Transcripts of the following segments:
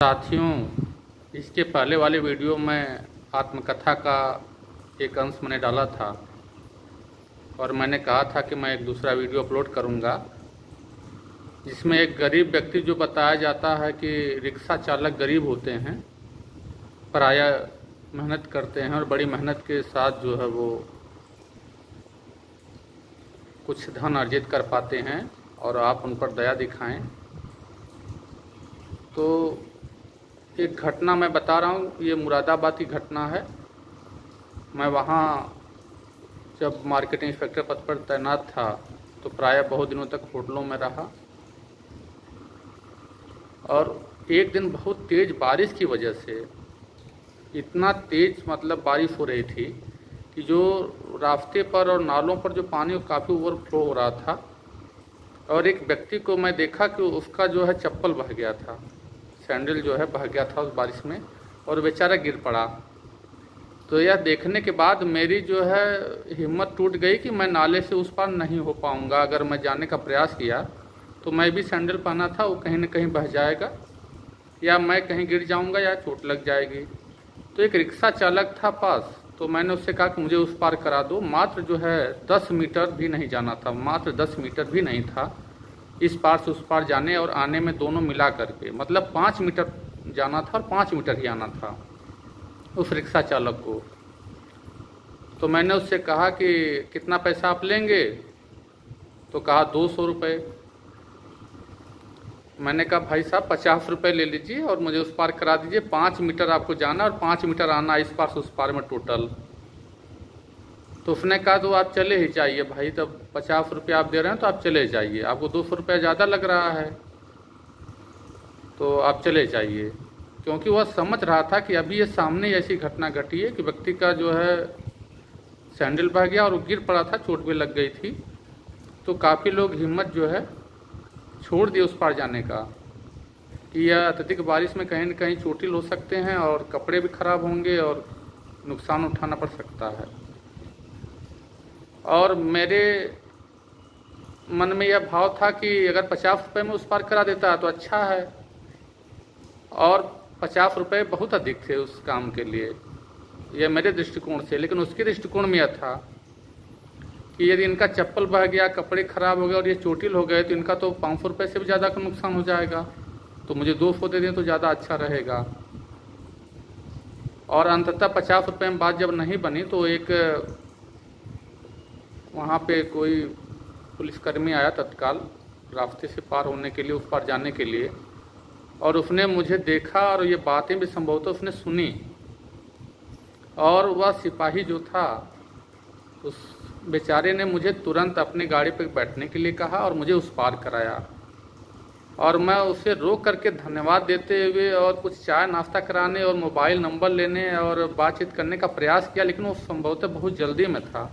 साथियों, इसके पहले वाले वीडियो में आत्मकथा का एक अंश मैंने डाला था और मैंने कहा था कि मैं एक दूसरा वीडियो अपलोड करूंगा जिसमें एक गरीब व्यक्ति जो बताया जाता है कि रिक्शा चालक गरीब होते हैं, पराया मेहनत करते हैं और बड़ी मेहनत के साथ जो है वो कुछ धन अर्जित कर पाते हैं और आप उन पर दया दिखाएं। तो एक घटना मैं बता रहा हूँ, ये मुरादाबाद की घटना है। मैं वहाँ जब मार्केटिंग इंस्पेक्टर पद पर तैनात था तो प्रायः बहुत दिनों तक होटलों में रहा और एक दिन बहुत तेज़ बारिश की वजह से, इतना तेज़ मतलब बारिश हो रही थी कि जो रास्ते पर और नालों पर जो पानी काफ़ी ओवरफ्लो हो रहा था और एक व्यक्ति को मैं देखा कि उसका जो है चप्पल बह गया था, सैंडल जो है बह गया था उस बारिश में और बेचारा गिर पड़ा। तो यह देखने के बाद मेरी जो है हिम्मत टूट गई कि मैं नाले से उस पार नहीं हो पाऊंगा। अगर मैं जाने का प्रयास किया तो मैं भी सैंडल पहना था, वो कहीं न कहीं बह जाएगा या मैं कहीं गिर जाऊंगा या चोट लग जाएगी। तो एक रिक्शा चालक था पास, तो मैंने उससे कहा कि मुझे उस पार करा दो। मात्र जो है 10 मीटर भी नहीं जाना था, मात्र 10 मीटर भी नहीं था इस पार से उस पार जाने और आने में, दोनों मिला करके मतलब 5 मीटर जाना था और 5 मीटर ही आना था उस रिक्शा चालक को। तो मैंने उससे कहा कि कितना पैसा आप लेंगे? तो कहा 200 रुपये। मैंने कहा भाई साहब 50 रुपये ले लीजिए और मुझे उस पार करा दीजिए। 5 मीटर आपको जाना और 5 मीटर आना, इस पार से उस पार में टोटल। तो उसने कहा तो आप चले ही जाइए भाई, तब 50 रुपये आप दे रहे हैं तो आप चले जाइए, आपको 200 रुपये ज़्यादा लग रहा है तो आप चले जाइए। क्योंकि वह समझ रहा था कि अभी ये सामने ऐसी घटना घटी है कि व्यक्ति का जो है सैंडल बह गया और वो गिर पड़ा था, चोट भी लग गई थी। तो काफ़ी लोग हिम्मत जो है छोड़ दिए उस पार जाने का कि यह अत्यधिक बारिश में कहीं न कहीं चोटिल हो सकते हैं और कपड़े भी खराब होंगे और नुकसान उठाना पड़ सकता है। और मेरे मन में यह भाव था कि अगर 50 रुपये में उस पार करा देता तो अच्छा है, और 50 रुपये बहुत अधिक थे उस काम के लिए, यह मेरे दृष्टिकोण से। लेकिन उसके दृष्टिकोण में यह था कि यदि इनका चप्पल बह गया, कपड़े खराब हो गए और ये चोटिल हो गए तो इनका तो 500 रुपये से भी ज़्यादा का नुकसान हो जाएगा, तो मुझे 200 दे दें तो ज़्यादा अच्छा रहेगा। और अंततः 50 रुपये में बात जब नहीं बनी तो एक वहाँ पे कोई पुलिसकर्मी आया तत्काल रास्ते से पार होने के लिए, उस पार जाने के लिए, और उसने मुझे देखा और ये बातें भी संभवतः उसने सुनी। और वह सिपाही जो था उस बेचारे ने मुझे तुरंत अपनी गाड़ी पर बैठने के लिए कहा और मुझे उस पार कराया। और मैं उसे रोक करके धन्यवाद देते हुए और कुछ चाय नाश्ता कराने और मोबाइल नंबर लेने और बातचीत करने का प्रयास किया, लेकिन वो संभवतः बहुत जल्दी में था।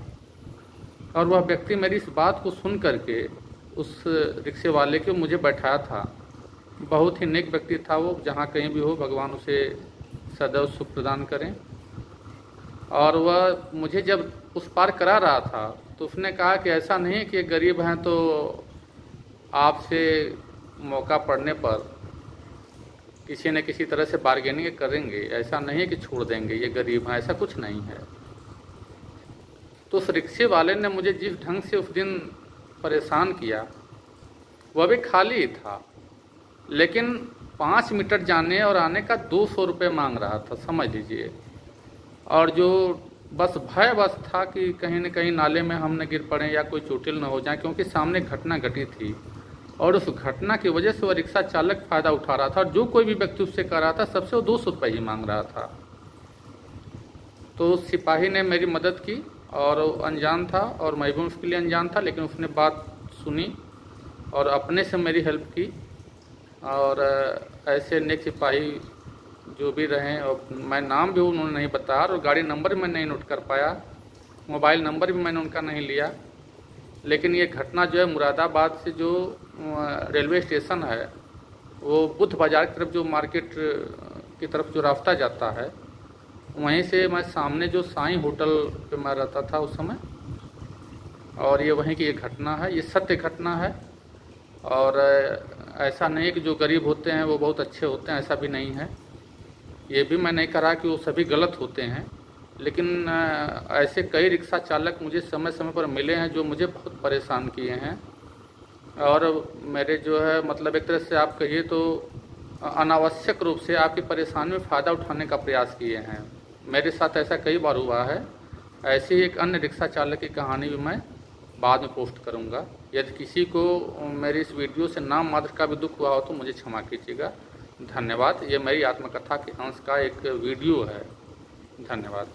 और वह व्यक्ति मेरी इस बात को सुन करके उस रिक्शे वाले के मुझे बैठाया था। बहुत ही नेक व्यक्ति था वो, जहाँ कहीं भी हो भगवान उसे सदैव सुख प्रदान करें। और वह मुझे जब उस पार करा रहा था तो उसने कहा कि ऐसा नहीं कि गरीब हैं तो आपसे मौका पड़ने पर किसी न किसी तरह से बार्गेनिंग करेंगे, ऐसा नहीं है कि छोड़ देंगे, ये गरीब हैं, ऐसा कुछ नहीं है। तो उस रिक्शे वाले ने मुझे जिस ढंग से उस दिन परेशान किया, वह भी खाली ही था, लेकिन 5 मीटर जाने और आने का 200 रुपये मांग रहा था, समझ लीजिए। और जो बस भय बस था कि कहीं न कहीं नाले में हम न गिर पड़ें या कोई चोटिल न हो जाए, क्योंकि सामने घटना घटी थी और उस घटना की वजह से वह रिक्शा चालक फ़ायदा उठा रहा था। और जो कोई भी व्यक्ति उससे कर रहा था सबसे वो 200 रुपये ही मांग रहा था। तो उस सिपाही ने मेरी मदद की और अनजान था और मैं भी उसके लिए अनजान था, लेकिन उसने बात सुनी और अपने से मेरी हेल्प की। और ऐसे नेक सिपाही जो भी रहें, और मैं नाम भी उन्होंने नहीं बताया और गाड़ी नंबर भी मैं नहीं नोट कर पाया, मोबाइल नंबर भी मैंने उनका नहीं लिया। लेकिन ये घटना जो है मुरादाबाद से जो रेलवे स्टेशन है, वो बुद्ध बाज़ार की तरफ, जो मार्केट की तरफ जो रास्ता जाता है, वहीं से मैं सामने जो साईं होटल पे मैं रहता था उस समय, और ये वहीं की एक घटना है, ये सत्य घटना है। और ऐसा नहीं है कि जो गरीब होते हैं वो बहुत अच्छे होते हैं, ऐसा भी नहीं है। ये भी मैं नहीं कह रहा कि वो सभी गलत होते हैं, लेकिन ऐसे कई रिक्शा चालक मुझे समय समय पर मिले हैं जो मुझे बहुत परेशान किए हैं, और मेरे जो है मतलब एक तरह से आप कहिए तो अनावश्यक रूप से आपकी परेशानी में फ़ायदा उठाने का प्रयास किए हैं। मेरे साथ ऐसा कई बार हुआ है। ऐसी ही एक अन्य रिक्शा चालक की कहानी भी मैं बाद में पोस्ट करूंगा। यदि किसी को मेरी इस वीडियो से नाम मात्र का भी दुख हुआ हो तो मुझे क्षमा कीजिएगा। धन्यवाद। ये मेरी आत्मकथा के अंश का एक वीडियो है। धन्यवाद।